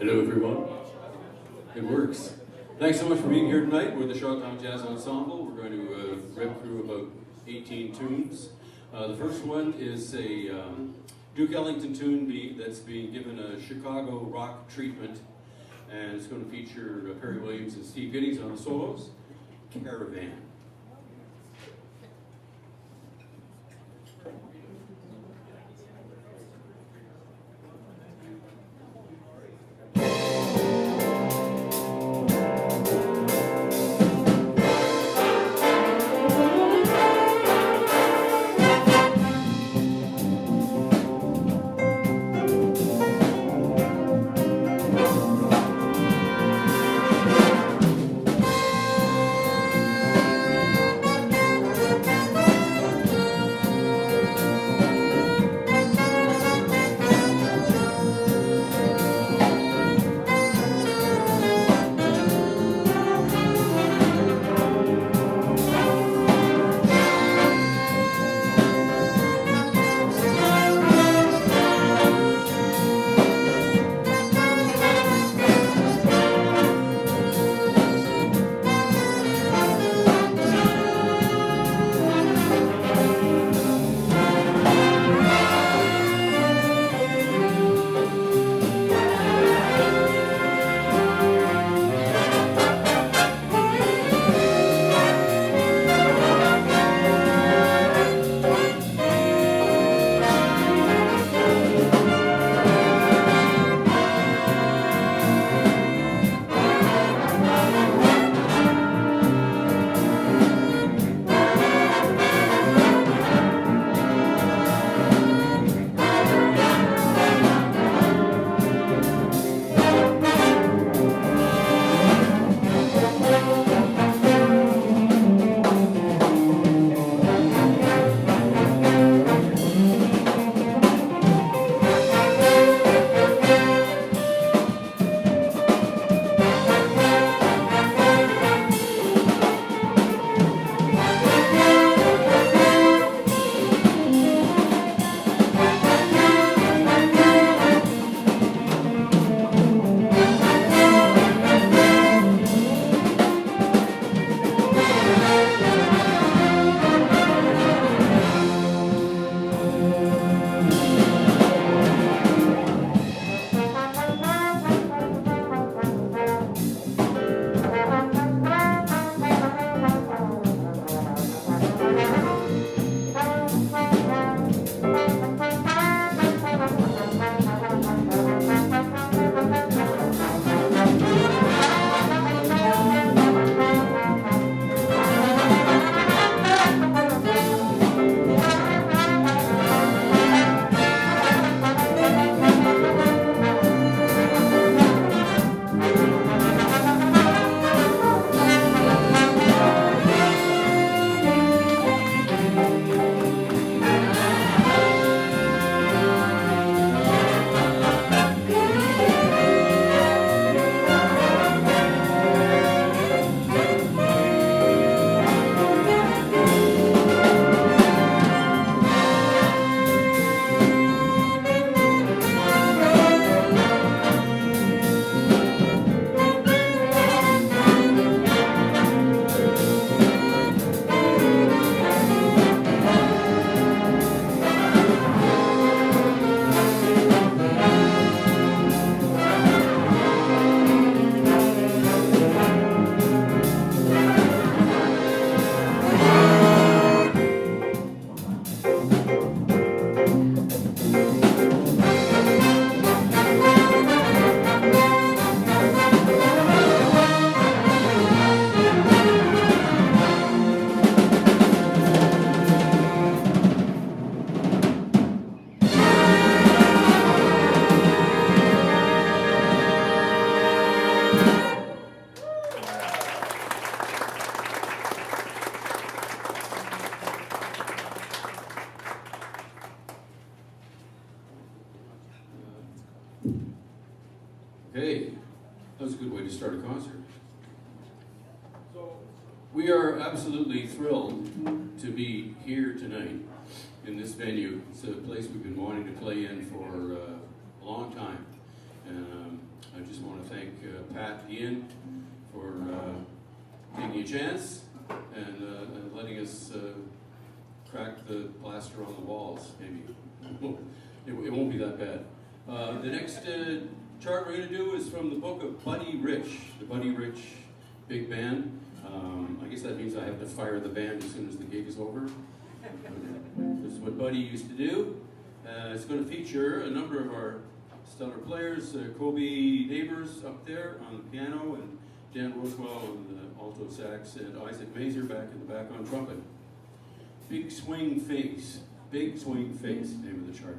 Hello, everyone. It works. Thanks so much for being here tonight. We're the Charlottetown Jazz Ensemble. We're going to rip through about 18 tunes. The first one is a Duke Ellington tune that's being given a Chicago rock treatment, and it's going to feature Perry Williams and Steve Giddings on the solos. Caravan. Okay, that was a good way to start a concert. We are absolutely thrilled to be here tonight in this venue. It's a place we've been wanting to play in for a long time. And I just Pat Ian for taking a chance and letting us crack the plaster on the walls, maybe. It won't be that bad. The next chart we're going to do is from the book of Buddy Rich, the Buddy Rich Big Band. I guess that means I have to fire the band as soon as the gig is over. This is what Buddy used to do. It's going to feature a number of our stellar players, Kobe Neighbors up there on the piano, and Dan Roswell on the alto sax, and Isaac Mazer back in the back on trumpet. Big Swing Face, name of the chart.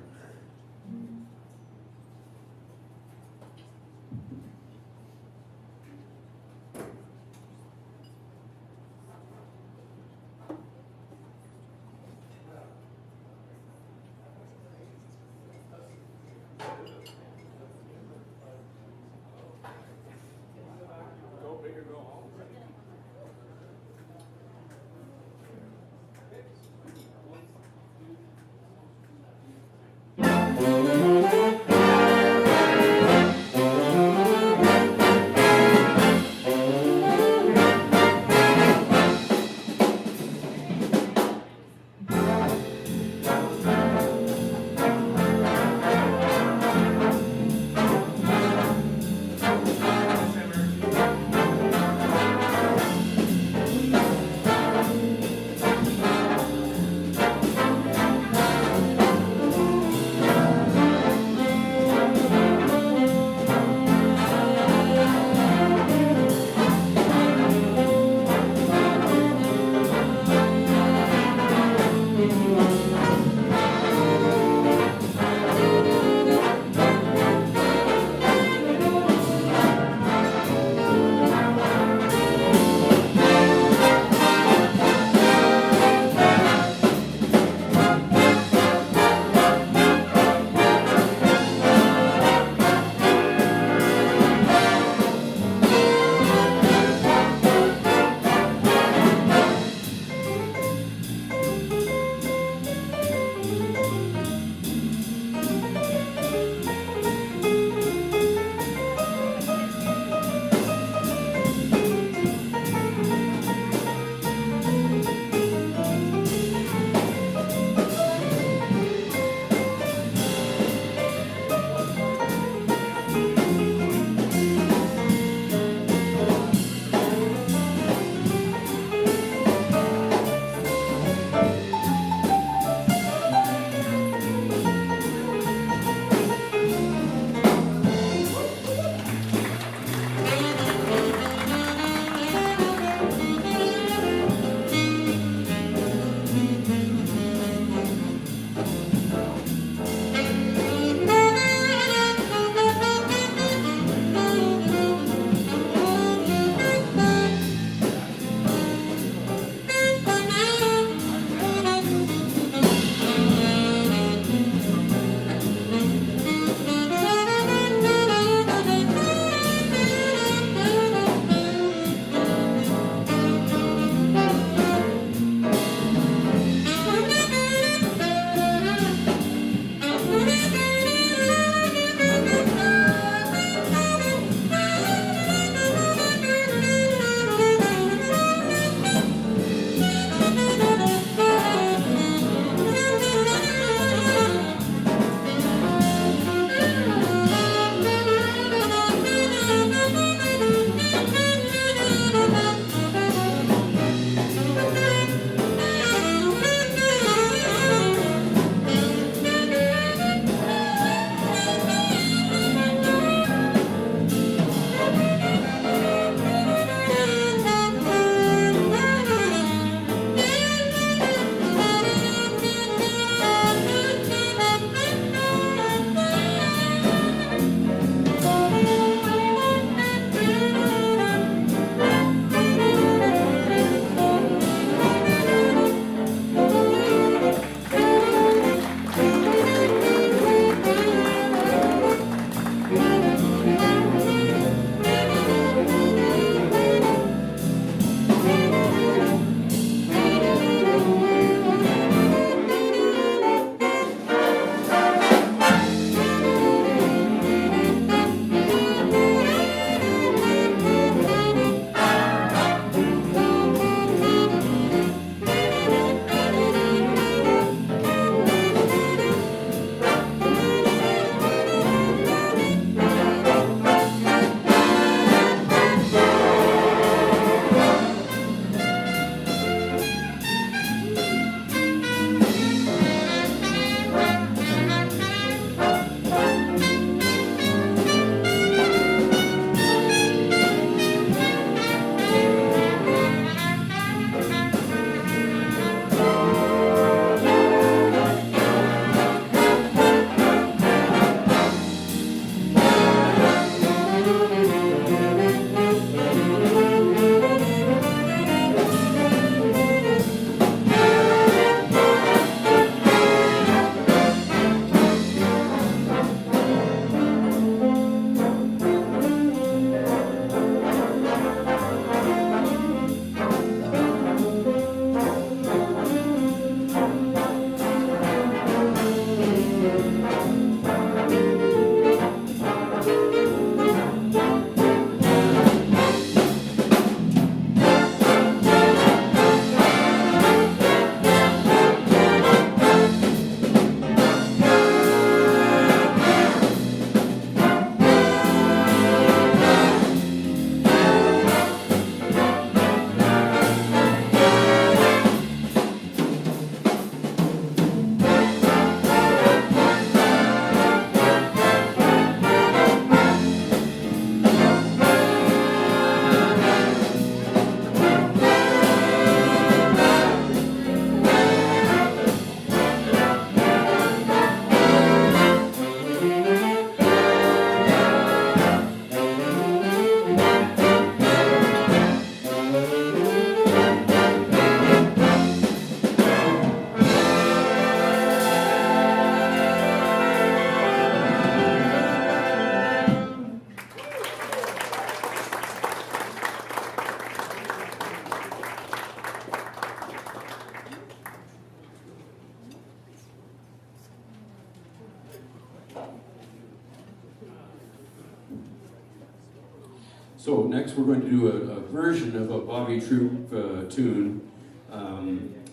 So next we're going to do a version of a Bobby Troop tune.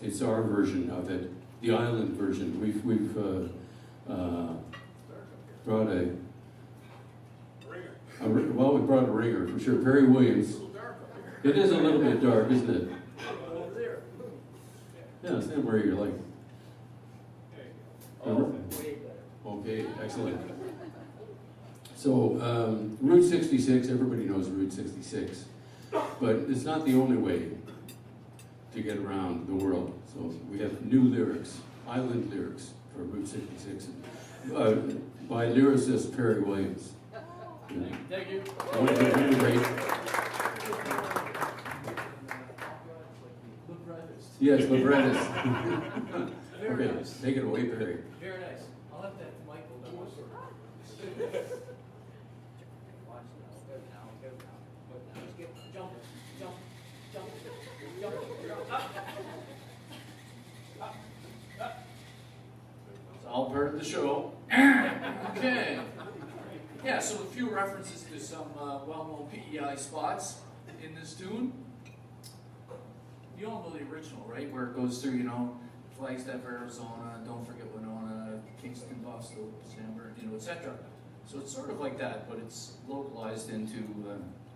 It's our version of it, the island version. We've brought a well, we brought a ringer for sure. Perry Williams. It is a little bit dark, isn't it? Yeah, stand where you're like. Okay, excellent. So, Route 66, everybody knows Route 66, but it's not the only way to get around the world. So we have new lyrics, island lyrics for Route 66, by lyricist Perry Williams. Thank you. Great. Yes, librettist. Okay, take it away, Perry. Very nice. I'll have that Michael do Watch now. Go now. Just get jump. It's all part of the show. Okay. Yeah, so a few references to some well-known PEI spots in this tune. You all know the original, right? Where it goes through, Flagstaff, Arizona, don't forget Winona, Kingston, Boston, San Bernardino, etc. So it's sort of like that, but it's localized into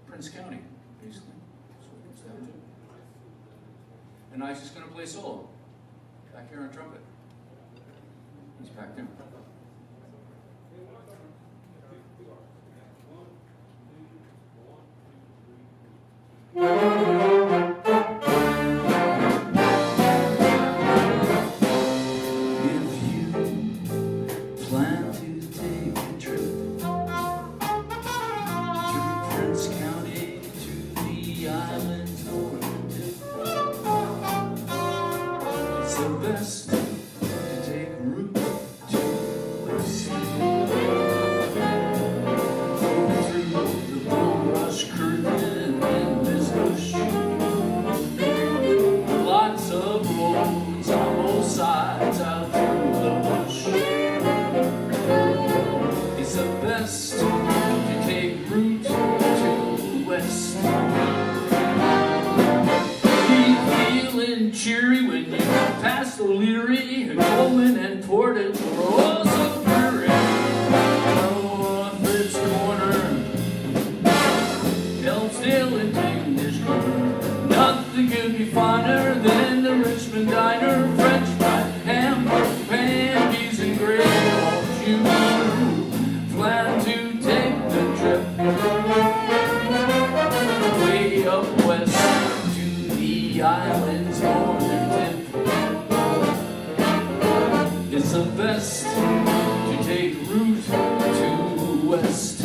Prince County, basically. That's what it comes down to. And I's just going to play solo, back here on trumpet. He's back there. It's the best to take route to the west.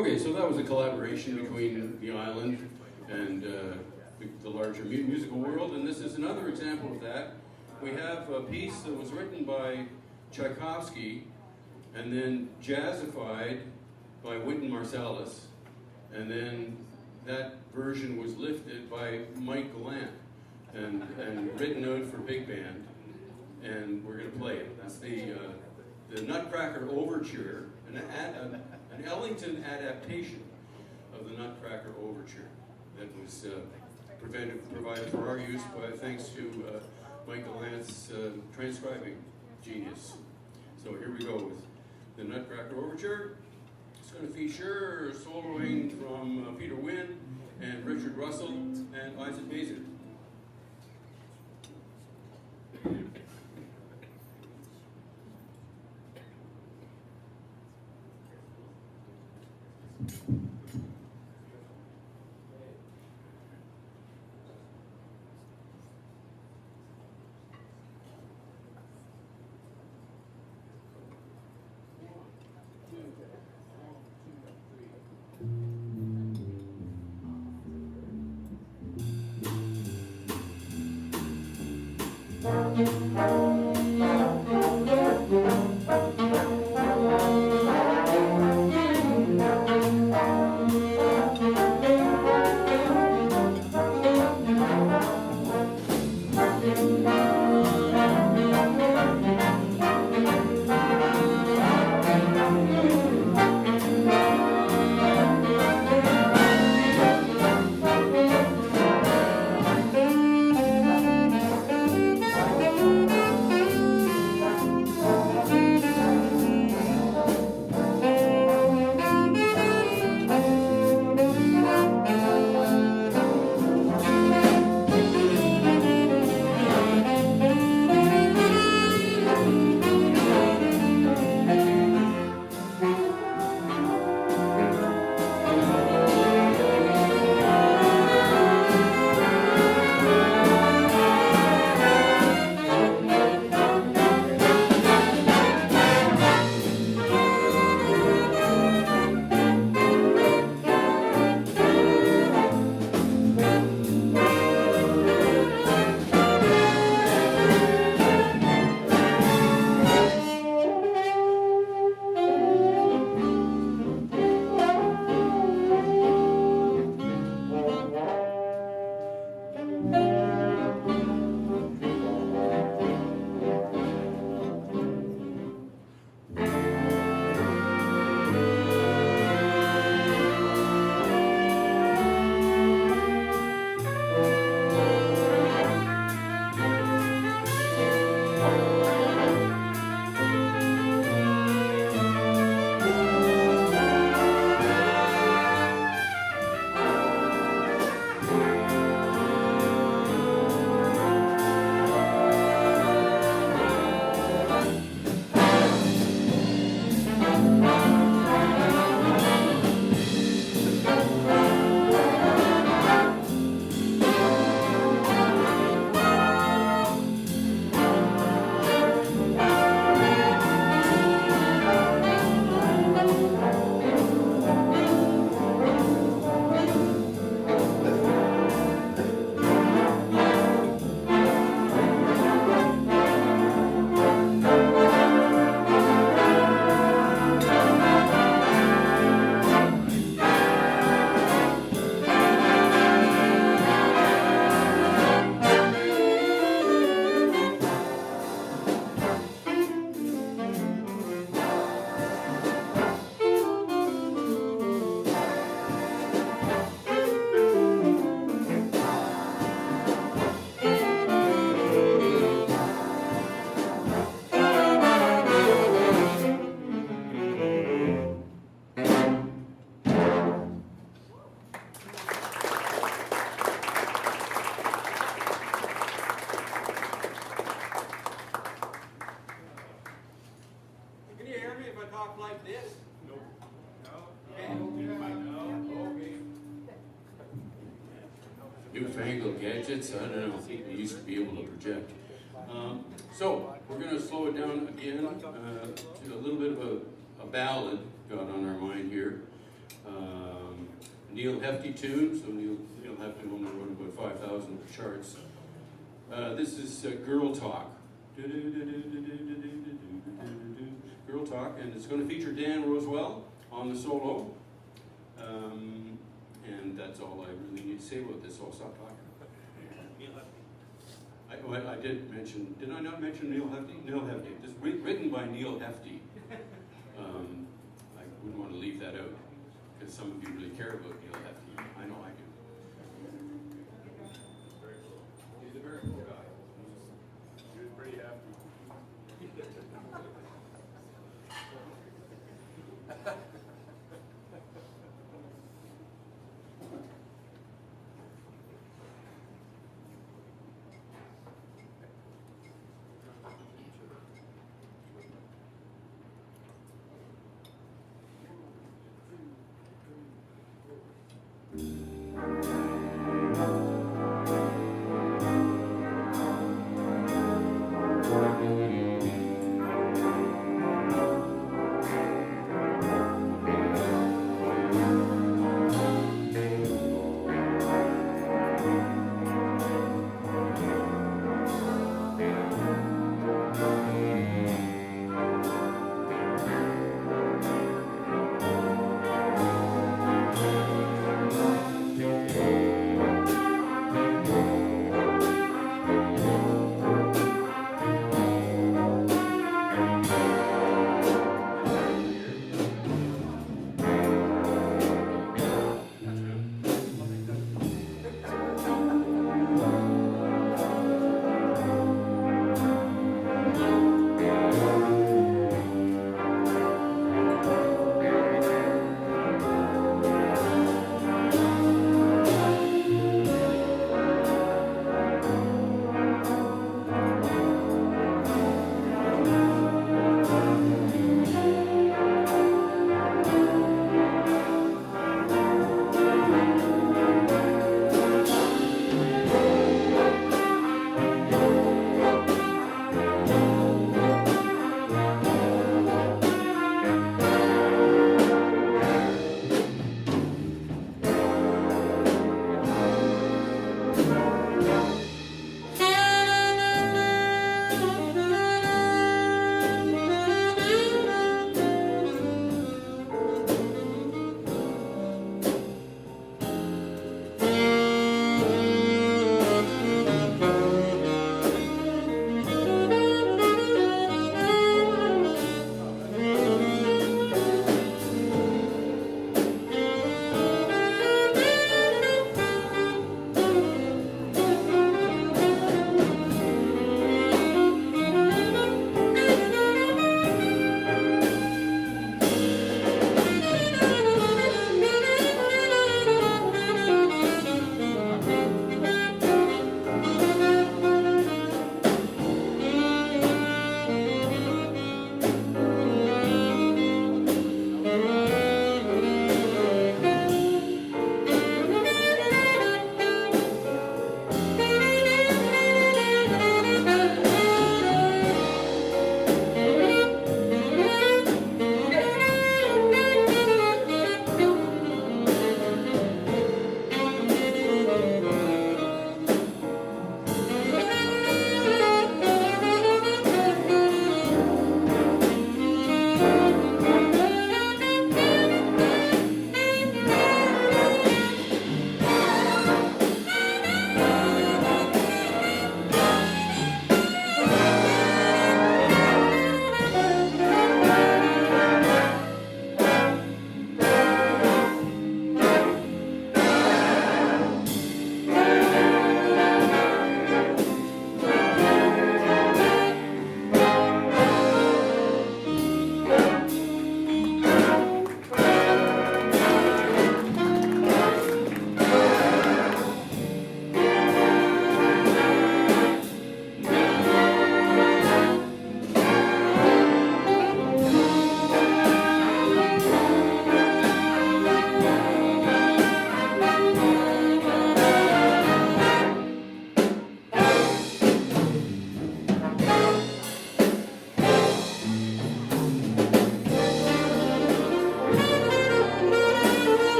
Okay, so that was a collaboration between the island and the larger musical world, and this is another example of that. We have a piece that was written by Tchaikovsky and then jazzified by Wynton Marsalis, and then that version was lifted by Mike Gallant and written out for big band, and we're going to play it. That's the Nutcracker Overture, an Ellington adaptation of the Nutcracker Overture that was provided for our use by thanks to Mike Gallant's transcribing genius. So here we go with the Nutcracker Overture. It's going to feature soloing from Peter Wynn and Richard Russell and Isaac Mason. Newfangled gadgets, I don't know, they used to be able to project. So, we're going to slow it down again to a little bit of a ballad got on our mind here. Neil Hefti tune, so Neil Hefti only wrote about 5,000 charts. This is Girl Talk. Girl Talk, and it's going to feature Dan Roswell on the solo. And that's all I really need to say about this, so I'll stop talking. I did mention, did I not mention Neil Hefti? Neil Hefti, just written by Neil Hefti. I wouldn't want to leave that out, because some of you really care about Neil Hefti. I know I do. He's a very cool guy. He was pretty happy.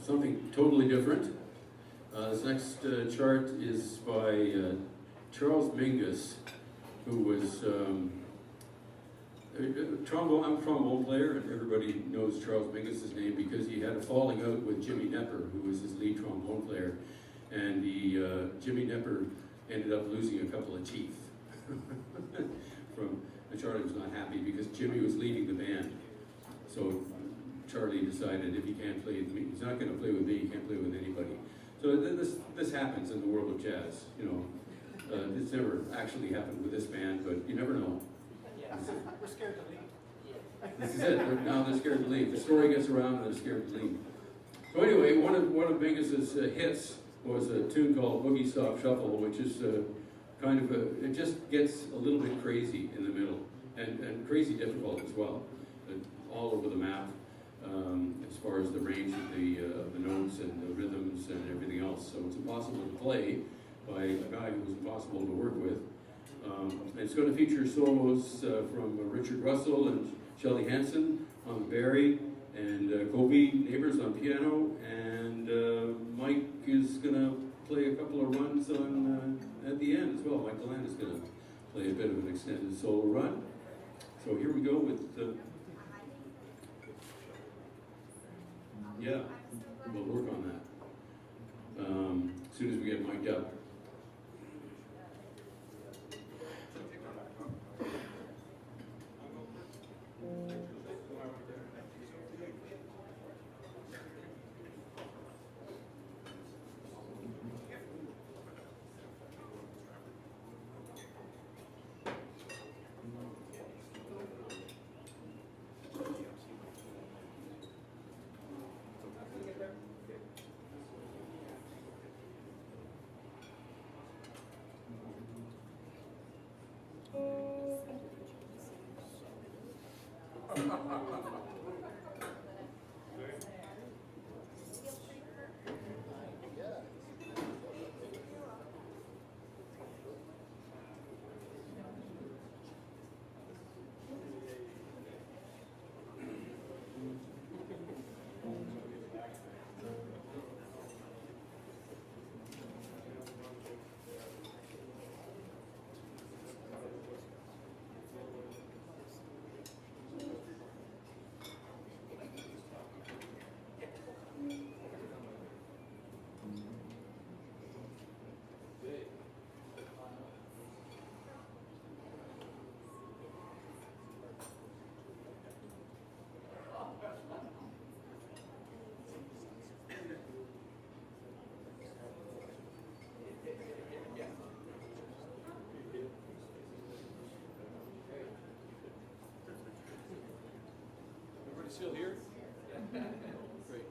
something totally different. This next chart is by Charles Mingus, who was I'm a trombone player, and everybody knows Charles Mingus' name because he had a falling out with Jimmy Nepper, who was his lead trombone player, and Jimmy Nepper ended up losing a couple of teeth. And Charlie was not happy because Jimmy was leading the band. So Charlie decided if he can't play with me, he's not going to play with me, he can't play with anybody. So this happens in the world of jazz, you know. It's never actually happened with this band, but you never know. Yeah, we're scared to leave. This is it. Now they're scared to leave. The story gets around and they're scared to leave. So anyway, one of Mingus's hits was a tune called Boogie Stop Shuffle, which is kind of it just gets a little bit crazy in the middle, and crazy difficult as well, all over the map, as far as the range of the notes and the rhythms and everything else. So it's impossible to play by a guy who was impossible to work with. It's going to feature solos from Richard Russell and Shelley Hansen on the Barry, and Kobe Neighbors on piano, and Mike is going to play a couple of runs on at the end as well. Mike Deland is going to play a bit of an extended solo run. So here we go with yeah, we'll work on that as soon as we get mic'd up. Still here? Great.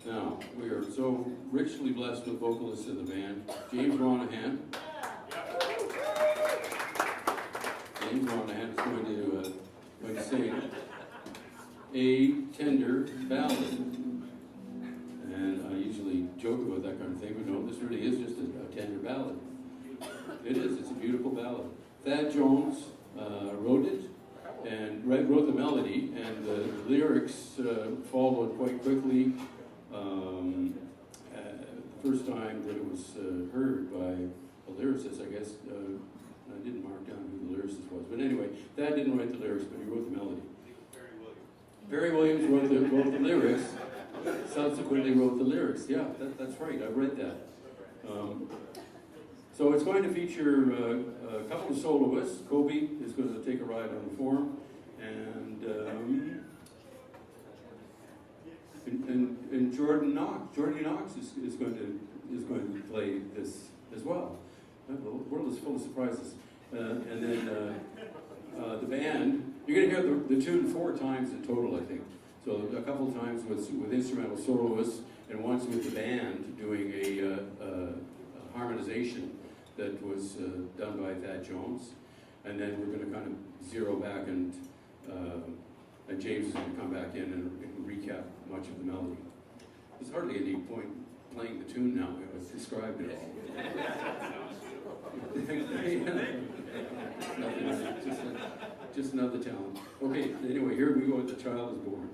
Now, we are so richly blessed with vocalists in the band. James Monahan. James Monahan is going to sing a tender ballad. And I usually joke about that kind of thing, but no, this really is just a tender ballad. It is, it's a beautiful ballad. Thad Jones wrote it and wrote the melody, and the lyrics followed quite quickly. The first time that it was heard by a lyricist, I guess, I didn't mark down who the lyricist was, but anyway, Thad didn't write the lyrics, but he wrote the melody. Barry Williams wrote the lyrics, subsequently wrote the lyrics. Yeah, that's right, I read that. So it's going to feature a couple of soloists. Kobe is going to take a ride on the form, and Jordy Knox is going to play this as well. The world is full of surprises. And then the band, you're going to hear the tune 4 times in total, I think. So a couple of times with instrumental soloists, and once with the band doing a harmonization that was done by Thad Jones. And then we're going to kind of zero back, and James is going to come back in and recap much of the melody. There's hardly any point playing the tune now. I've described it all. Just another talent. Okay, anyway, here we go with The Child is Born.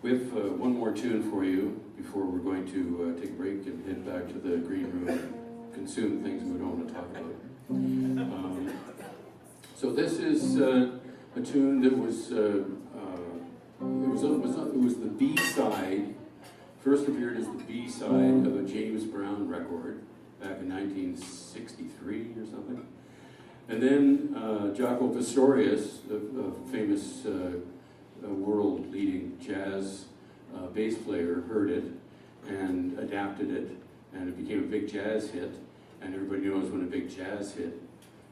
We have one more tune for you before we're going to take a break and head back to the green room and consume things we don't want to talk about. So this is a tune that was it was the B-side, first appeared as the B-side of a James Brown record back in 1963 or something. And then Jaco Pastorius, a famous world-leading jazz bass player, heard it and adapted it, and it became a big jazz hit. And everybody knows when a big jazz hit,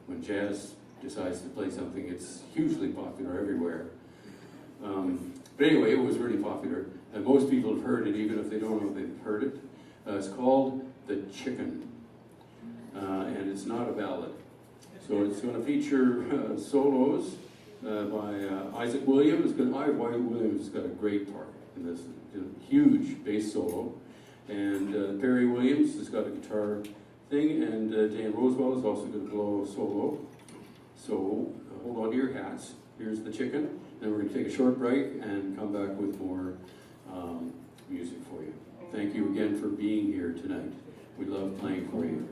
when jazz decides to play something, it's hugely popular everywhere. But anyway, it was really popular, and most people have heard it, even if they don't know they've heard it. It's called The Chicken, and it's not a ballad. So it's going to feature solos by Isaac Williams. Williams has got a great part in this, a huge bass solo. And Perry Williams has got a guitar thing, and Dan Rosewell is also going to blow a solo. So hold on to your hats. Here's The Chicken. Then we're going to take a short break and come back with more music for you. Thank you again for being here tonight. We love playing for you.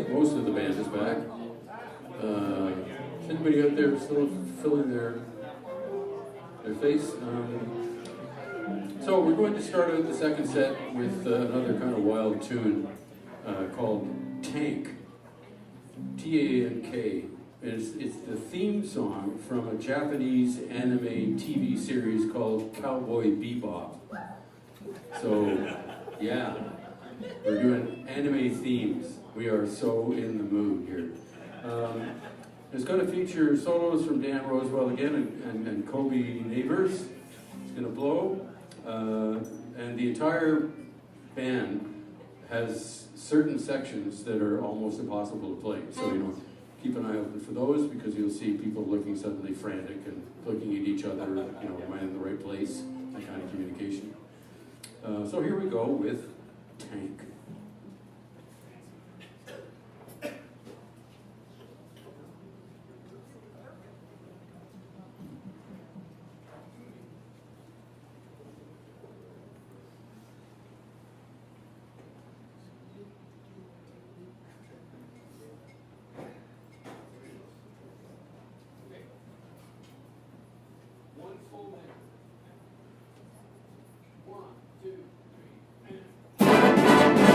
most of the band is back. Is anybody out there still filling their face? So we're going to start out the second set with another kind of wild tune called Tank, T-A-N-K. It's the theme song from a Japanese anime TV series called Cowboy Bebop. So, yeah, we're doing anime themes. We are so in the mood here. It's going to feature solos from Dan Rosewell again and Kobe Neighbors. It's going to blow. And the entire band has certain sections that are almost impossible to play. So, keep an eye open for those, because you'll see people looking suddenly frantic and looking at each other, am I in the right place? That kind of communication. So here we go with Tank. One, two, three, and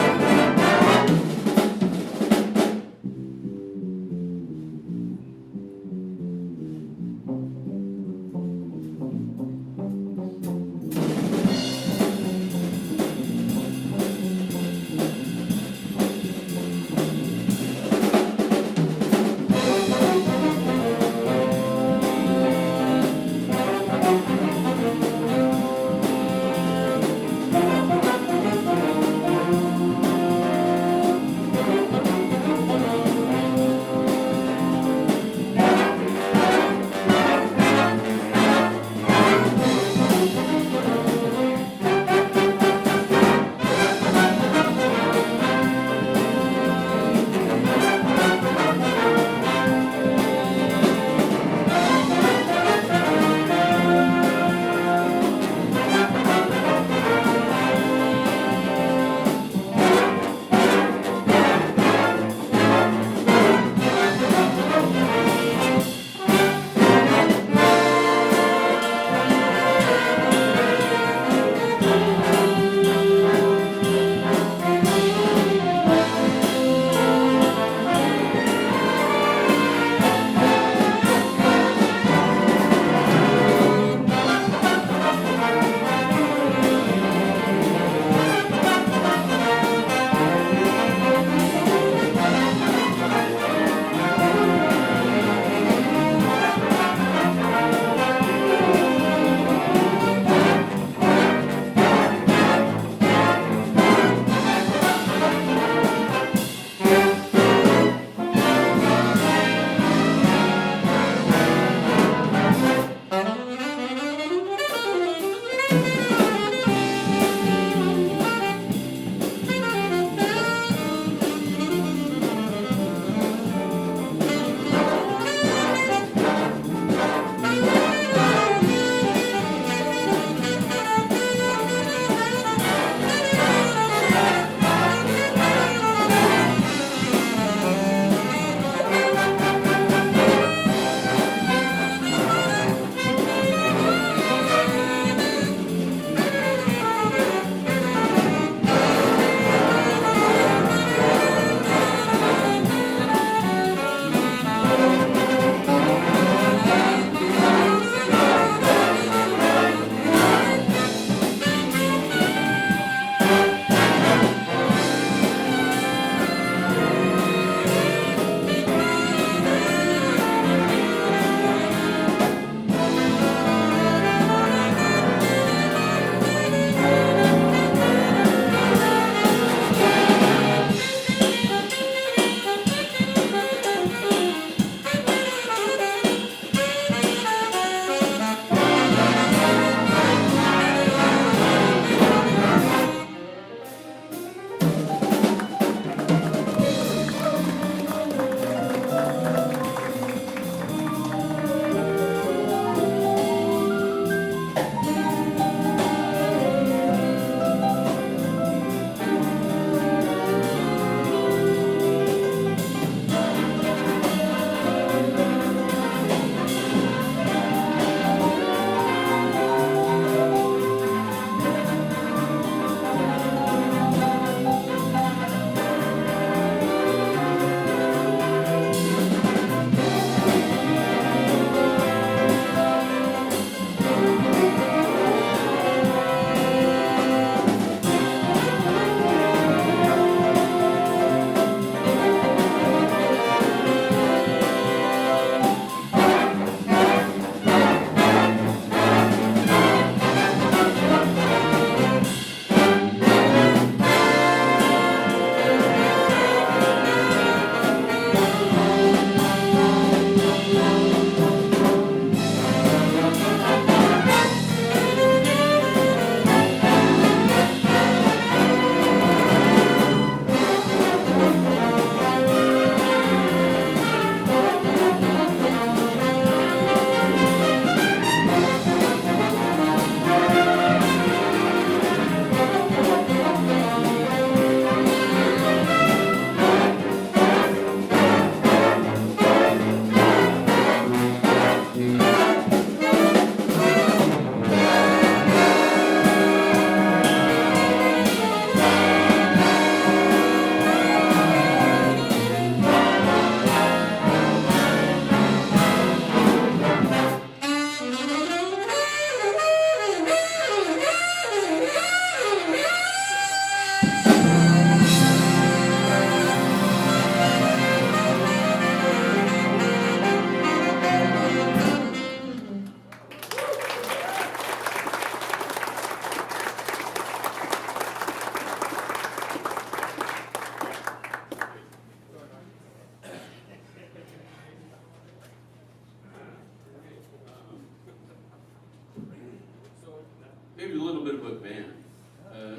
maybe a little bit about the band.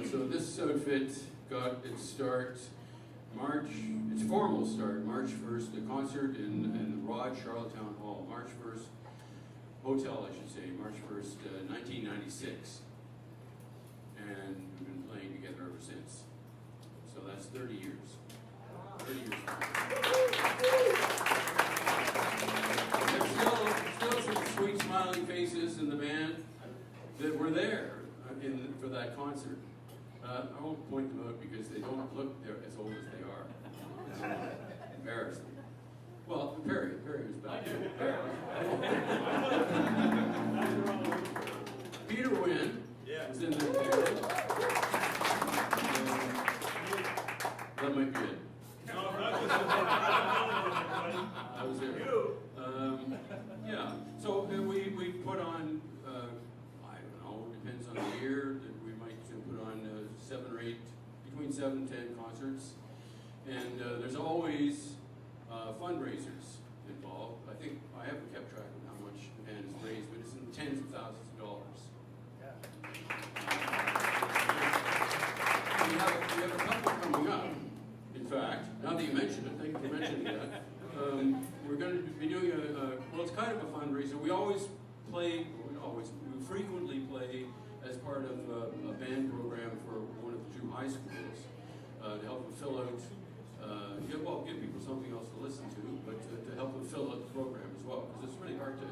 So this outfit got its start its formal start, March 1st, the concert in Rod Charlottetown Hall, March 1st, hotel I should say, March 1st, 1996. And we've been playing together ever since. So that's 30 years. 30 years. There's still some sweet smiling faces in the band that were there for that concert. I won't point them out because they don't look as old as they are. Embarrassing. Well, Perry was back there. Peter Wynn was in there. That might be it. I was there. Yeah. So we put on. I don't know. Depends on the year. We might put on 7 or 8, between 7 and 10 concerts, and there's always fundraisers involved. I think I haven't kept track of how much the band has raised, but it's in tens of thousands of dollars. We have a couple coming up. In fact, now that you mention it, thank you for mentioning that. We're going to be doing well, it's kind of a fundraiser. We frequently play as part of a band program for one of the 2 high schools to help them fill out, give people something else to listen to, but to help them fill out the program as well, because it's really hard to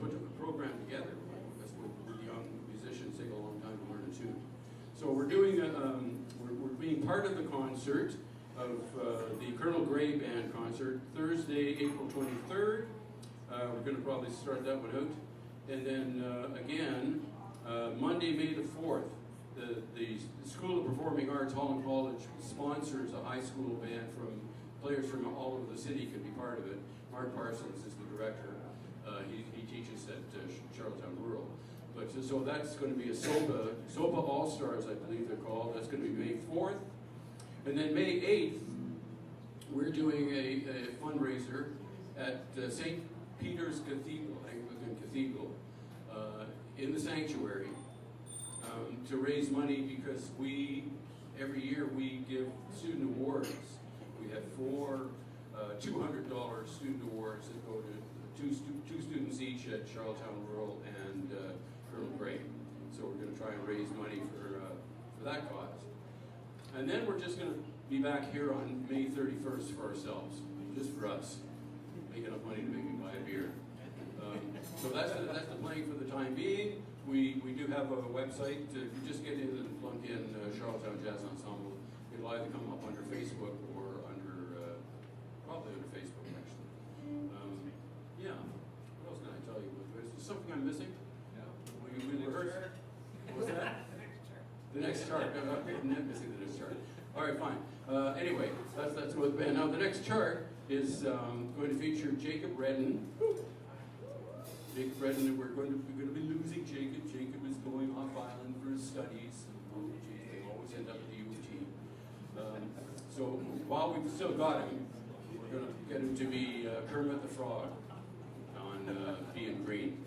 put a program together. Because with young musicians, take a long time to learn a tune. So we're doing, we're being part of the concert of the Colonel Gray Band concert, Thursday, April 23rd. We're going to probably start that one out. And then again, Monday, May the 4th, the School of Performing Arts, Holland College, sponsors a high school band from players from all over the city can be part of it. Mark Parsons is the director. He teaches at Charlottetown Rural. But so that's going to be a SOPA All-Stars, I believe they're called. That's going to be May 4th. And then May 8th, we're doing a fundraiser at St. Peter's Cathedral, Anglican Cathedral, in the sanctuary, to raise money because every year we give student awards. We have 4 $200 student awards that go to two students each at Charlottetown Rural and Colonel Gray. So we're going to try and raise money for that cause. And then we're just going to be back here on May 31st for ourselves, just for us. Make enough money to make me buy a beer. So that's the plan for the time being. We do have a website. If you just get in and plug in Charlottetown Jazz Ensemble, it'll either come up under Facebook or probably under Facebook actually. Yeah. What else can I tell you? Is there something I'm missing? No. We rehearsed. What's that? The next chart. I'm not missing the next chart. All right, fine. Anyway, that's what the band. Now the next chart is going to feature Jacob Redden. Jacob Redden, we're going to be losing Jacob. Jacob is going off island for his studies. Oh, geez, they always end up at the U of T. So while we've still got him, we're going to get him to be Kermit the Frog on Bein Green.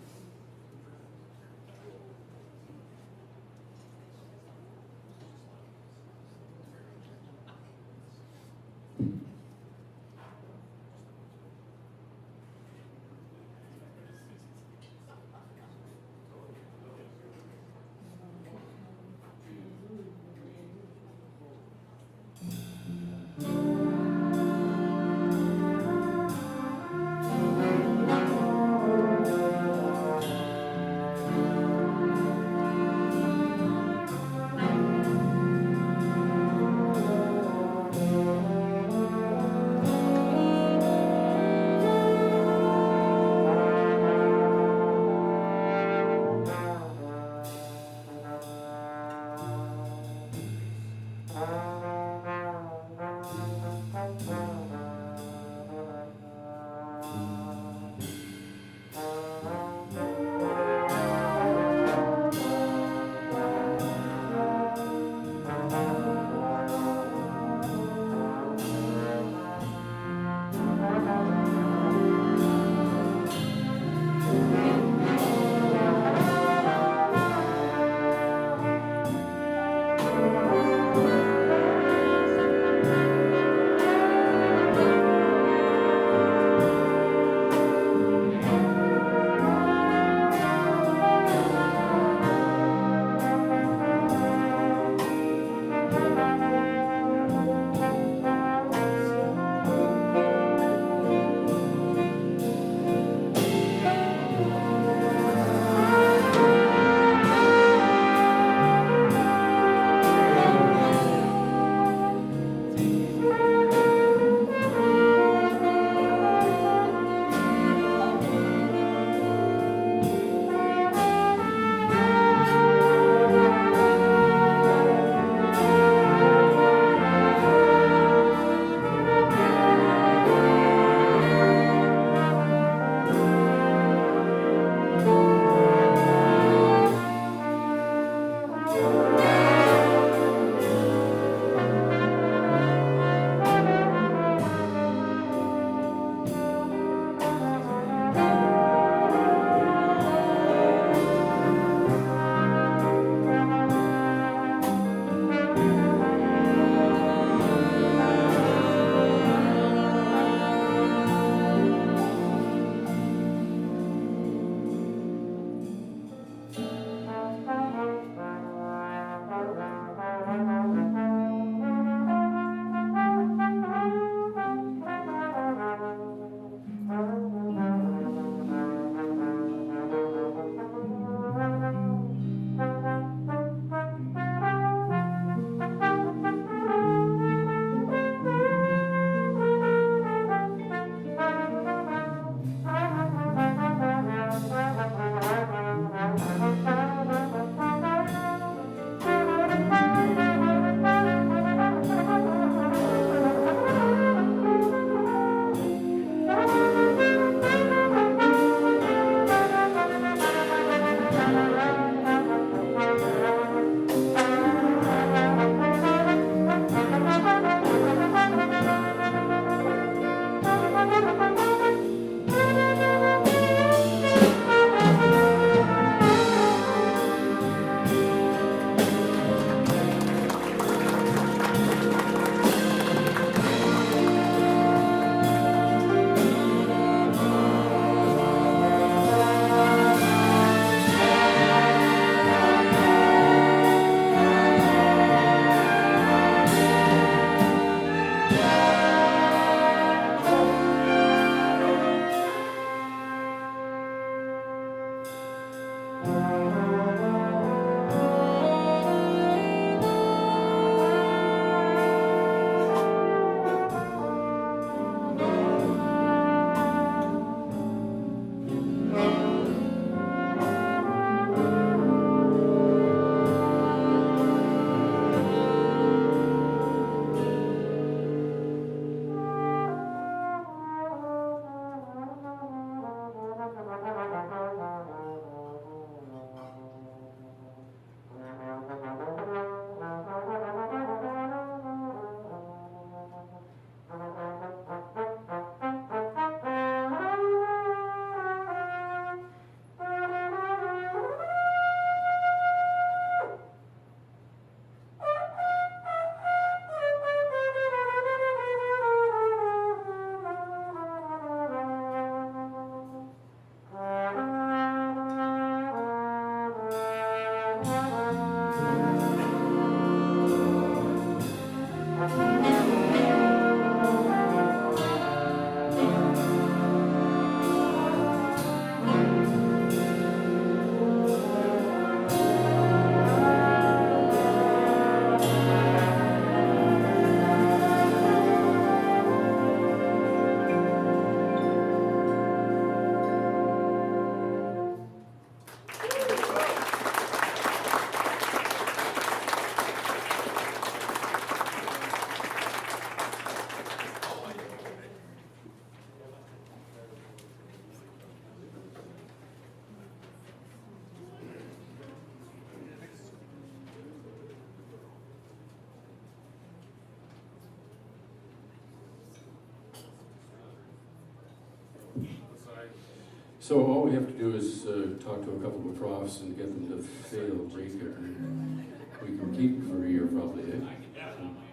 So all we have to do is talk to a couple of profs and get them to fail Jacob. And we can keep him for a year probably, eh?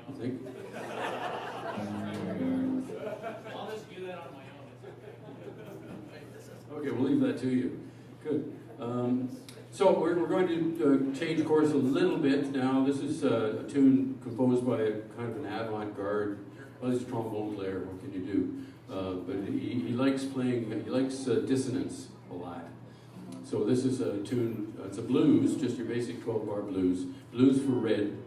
I think. I'll just do that on my own. Okay, we'll leave that to you. Good. So we're going to change course a little bit now. This is a tune composed by a kind of an avant-garde. Well, he's a trombone player. What can you do? But he likes playing. He likes dissonance a lot. So this is a tune. It's a blues, just your basic 12-bar blues. Blues for Red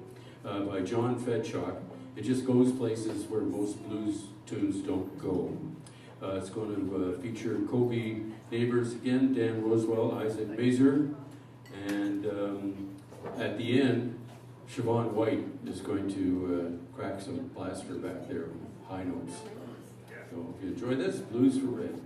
by John Fedshock. It just goes places where most blues tunes don't go. It's going to feature Kobe Neighbors again, Dan Roswell, Isaac Mazer, and at the end, Siobhan White is going to crack some plaster back there, high notes. So if you enjoy this, Blues for Red.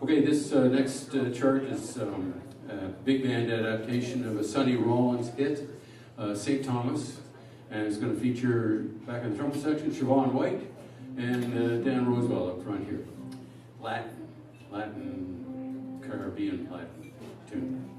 Okay, this next chart is a big band adaptation of a Sonny Rollins hit, St. Thomas, and it's going to feature, back in the trumpet section, Siobhan White and Dan Rosewell up front here. Latin, Caribbean Latin tune.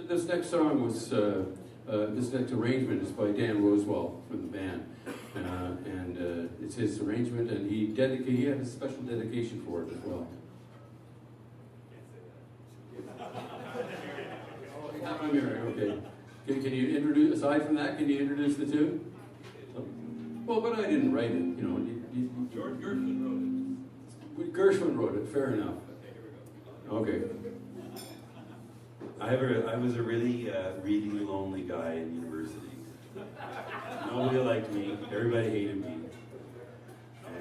This next song was, this next arrangement is by Dan Rosewell from the band. And it's his arrangement, and he had a special dedication for it as well. I'm here, okay. Can you introduce, aside from that, can you introduce the tune? Well, but I didn't write it, you know. George Gershwin wrote it. Gershwin wrote it, fair enough. Okay, here we go. Okay. I was a really, really lonely guy in university. Nobody liked me. Everybody hated me.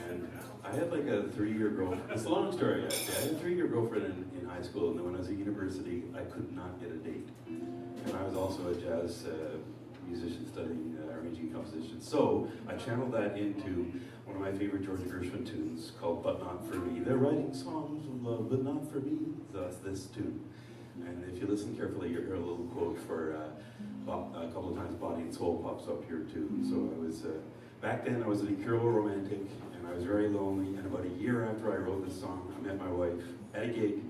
And I had like a 3-year girlfriend. It's a long story, actually. I had a 3-year girlfriend in high school, and then when I was at university, I could not get a date. And I was also a jazz musician studying arranging composition. So I channeled that into one of my favorite George Gershwin tunes called But Not For Me. They're writing songs of love, but not for me. So that's this tune. And if you listen carefully, you'll hear a little quote for a couple of times Body and Soul pops up here too. So I was, back then I was an incurable romantic, and I was very lonely. And about a year after I wrote this song, I met my wife at a gig.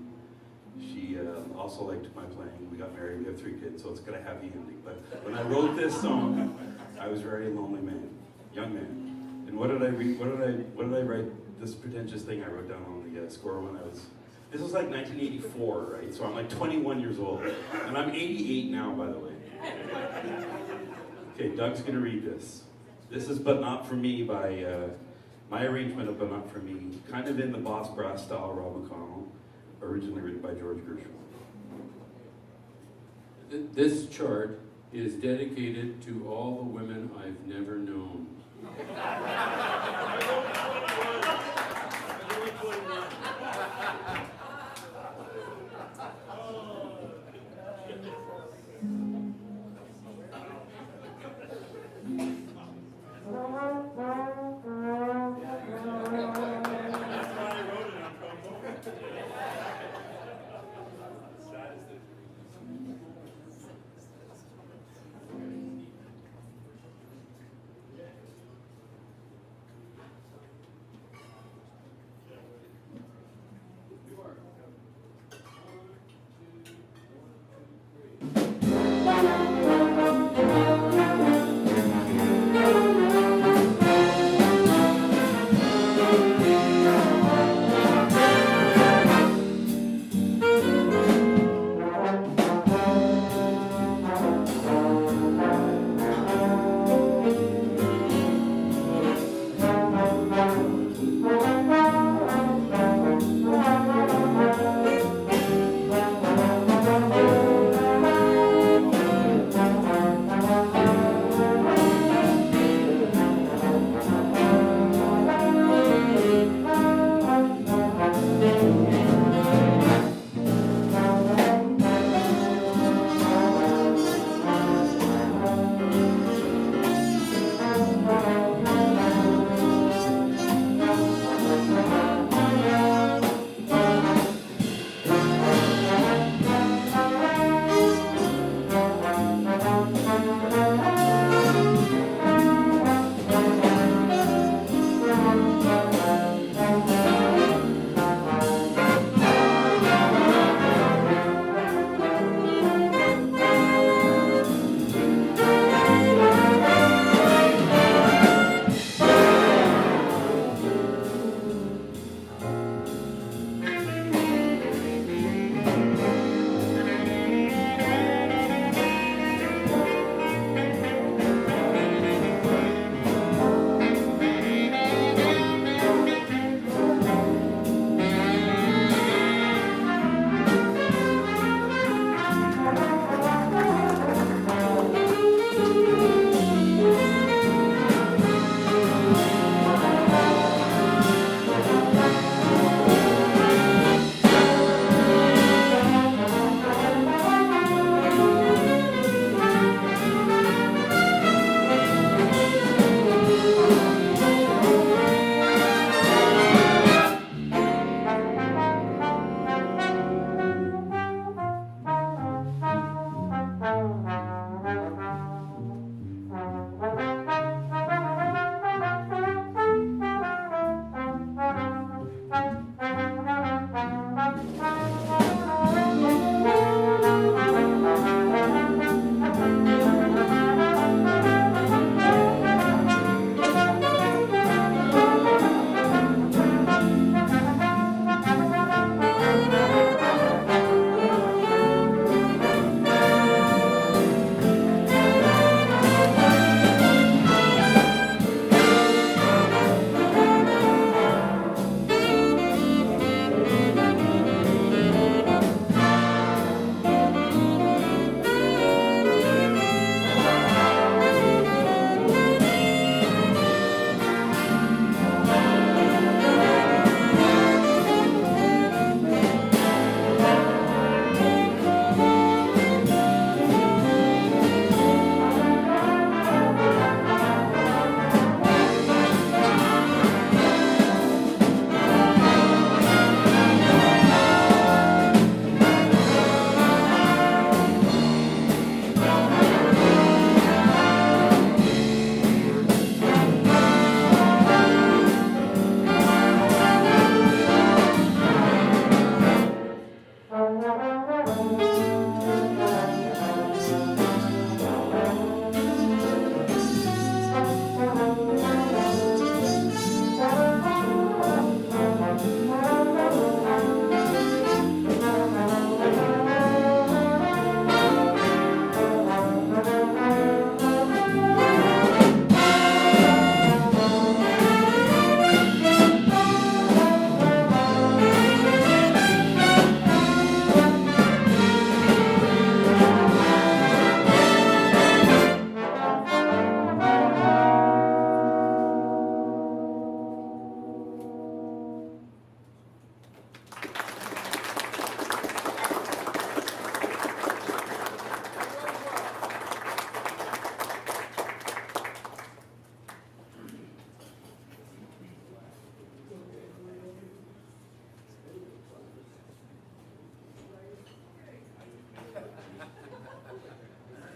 She also liked my playing. We got married, we have 3 kids, so it's got a happy ending. But when I wrote this song, I was a very lonely man, young man. And what did I read? What did I write? This pretentious thing I wrote down on the score when I was. This was like 1984, right? So I'm like 21 years old, and I'm 88 now, by the way. Okay, Doug's gonna read this. This is "But Not For Me" by my arrangement of "But Not For Me," kind of in the Boss Brass style, Rob McConnell, originally written by George Gershwin. This chart is dedicated to all the women I've never known.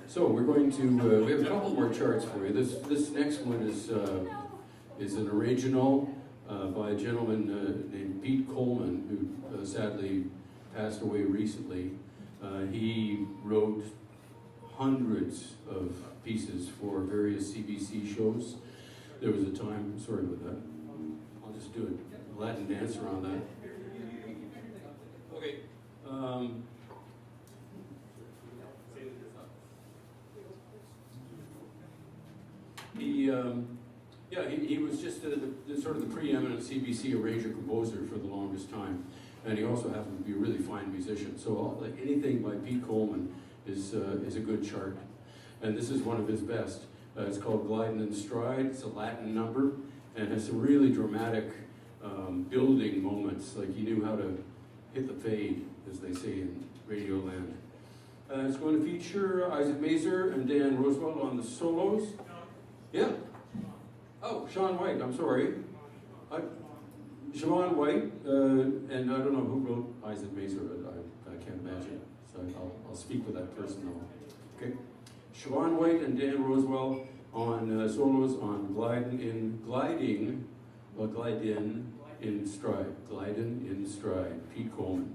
So we're going to, we have a couple more charts for you. This next one is an original by a gentleman named Pete Coleman, who sadly passed away recently. He wrote hundreds of pieces for various CBC shows. There was a time, sorry about that, I'll just do a Latin dance around that. Okay. He was just the sort of the preeminent CBC arranger composer for the longest time, and he also happened to be a really fine musician. So like anything by Pete Coleman is a good chart, and this is one of his best. It's called Glidin in Stride. It's a Latin number, and has some really dramatic building moments. Like he knew how to hit the fade, as they say in Radio Land. It's going to feature Isaac Mazer and Dan Roosevelt on the solos. Yeah. Oh, Sean White, I'm sorry. Siobhan White, and I don't know who wrote Isaac Mazer, I can't imagine. So I'll speak with that person though. Okay. Siobhan White and Dan Roosevelt on solos on Glidin in Stride. Glidin in Stride, Pete Coleman.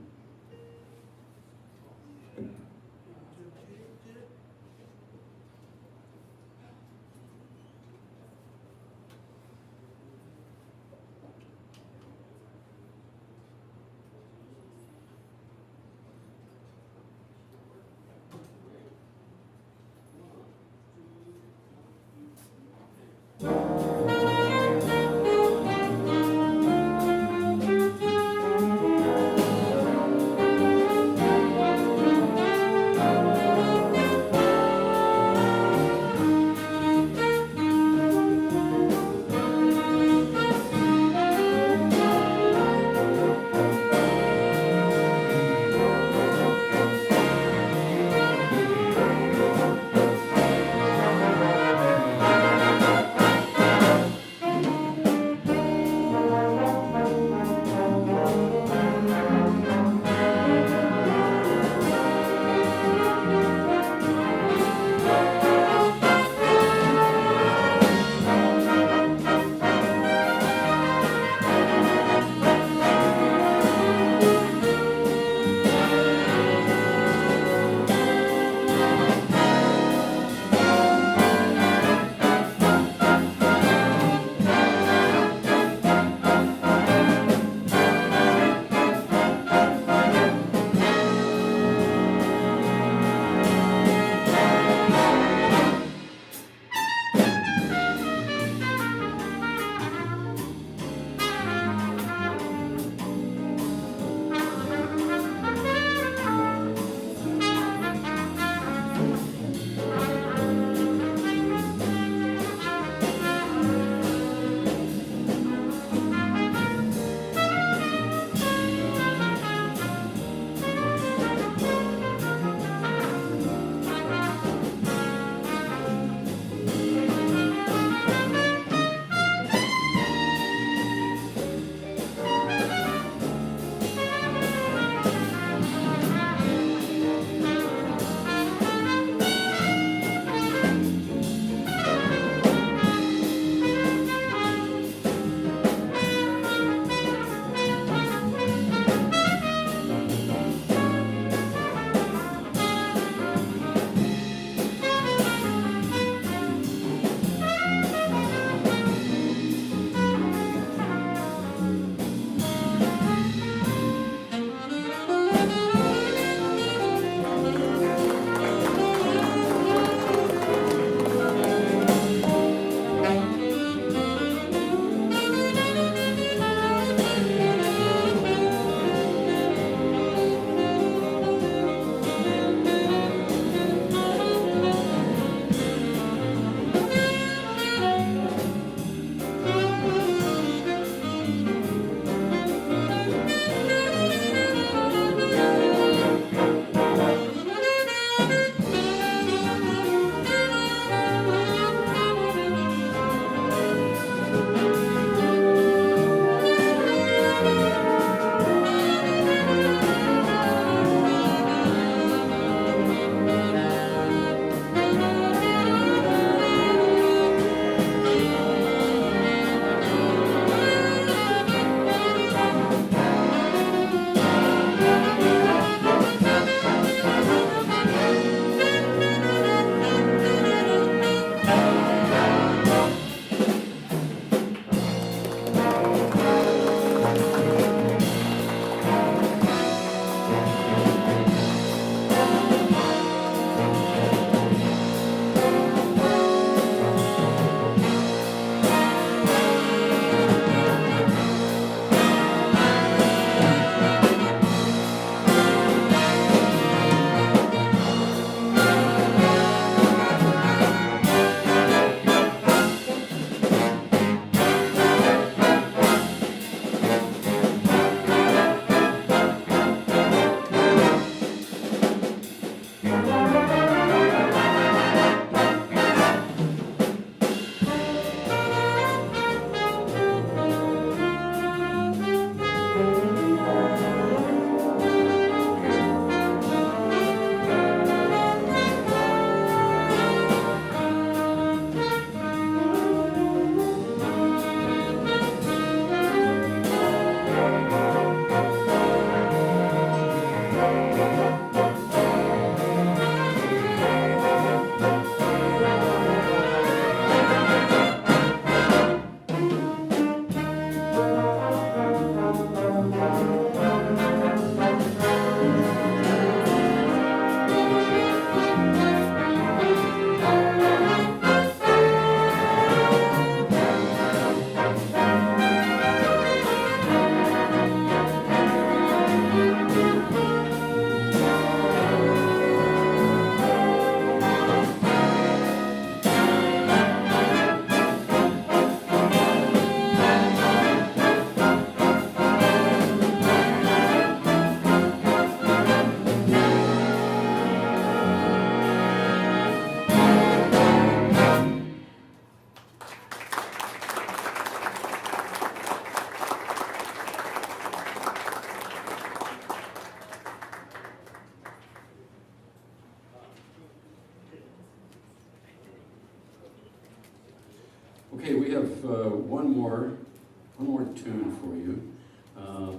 Okay, we have one more tune for you.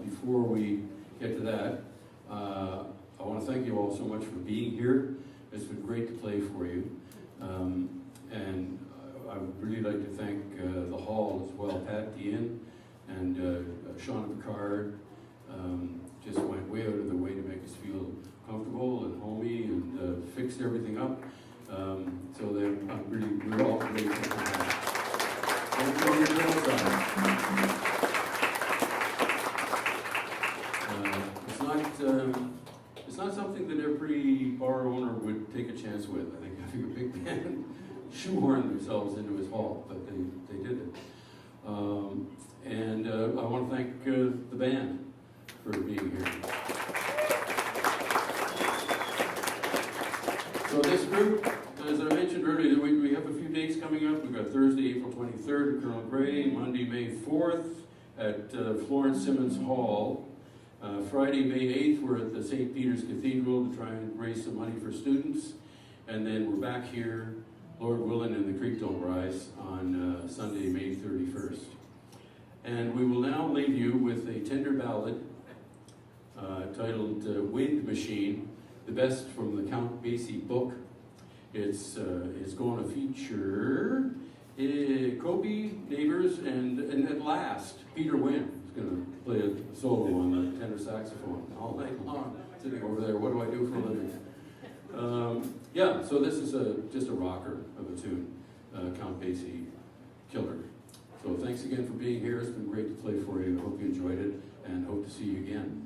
Before we get to that, I want to thank you all so much for being here. It's been great to play for you. And I would really like to thank the hall as well. Pat Dean and Sean Picard just went way out of their way to make us feel comfortable and homey and fixed everything up. So we're all grateful for that. And for your Trailside. It's not something that every bar owner would take a chance with. I think having a big band shoehorn themselves into his hall, but they did it. And I want to thank the band for being here. So this group, as I mentioned earlier, we have a few dates coming up. We've got Thursday, April 23rd at Colonel Gray, Monday, May 4th at Florence Simmons Hall. Friday, May 8th, we're at the St. Peter's Cathedral to try and raise some money for students. And then we're back here, Lord willing, and the creek don't rise on Sunday, May 31st. And we will now leave you with a tender ballad titled Wind Machine, the best from the Count Basie book. It's going to feature Kobe, Neighbors, and at last, Peter Wynn is going to play a solo on the tenor saxophone all night long, sitting over there. What do I do for a living? Yeah, so this is just a rocker of a tune, Count Basie killer. So thanks again for being here. It's been great to play for you. I hope you enjoyed it and hope to see you again.